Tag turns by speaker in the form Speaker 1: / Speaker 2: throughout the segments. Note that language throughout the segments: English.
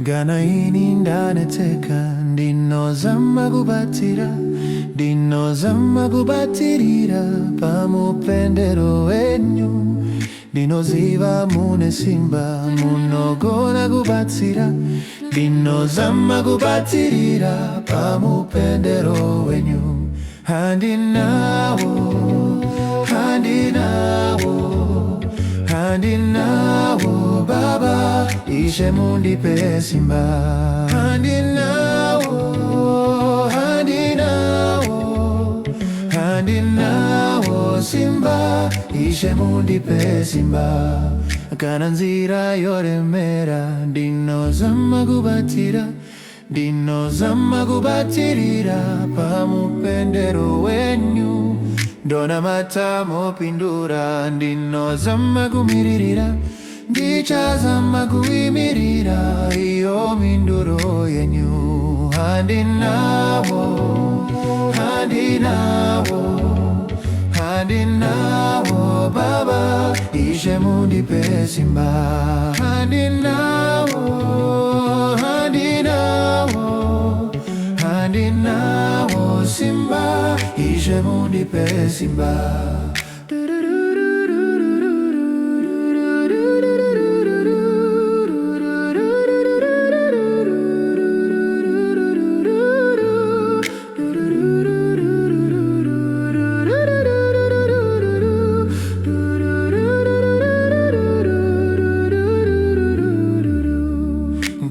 Speaker 1: Ngana ini ndaneteka ndinozama kubatira ndinozama kubatirira pamupendero wenyu ndinoziva mune simba munogona kubatsira ndinozama kubatirira pamupendero wenyu handinawo baba ishe mundipe simba handinawo simba ishe mundipe simba kana nzira yoremera ndinozama kubatira ndinozama kubatirira pamupendero wenyu ndona matamo pindura ndinozama kumiririra ndichazama kuimirira iyo minduro yenyu handinawo baba ishe mundipe simba handinawo simba ishe mundipe simba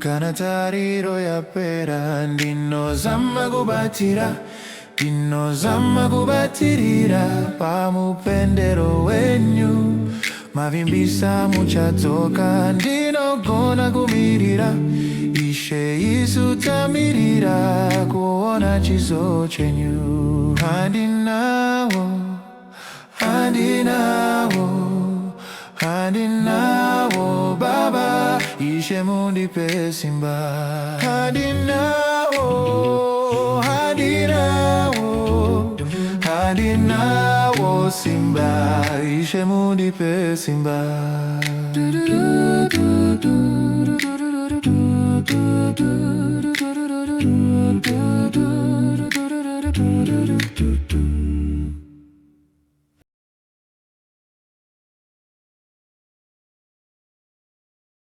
Speaker 1: Kana tariro ya pera ndinozama kubatira ndinozama kubatirira pamupendero wenyu mavimbisa muchatoka ndinogona kumirira ishe Yesu tamirira kuona chizo chenyu handinawo baba ishe mundipe simba handinawo simba ishe mundipe simba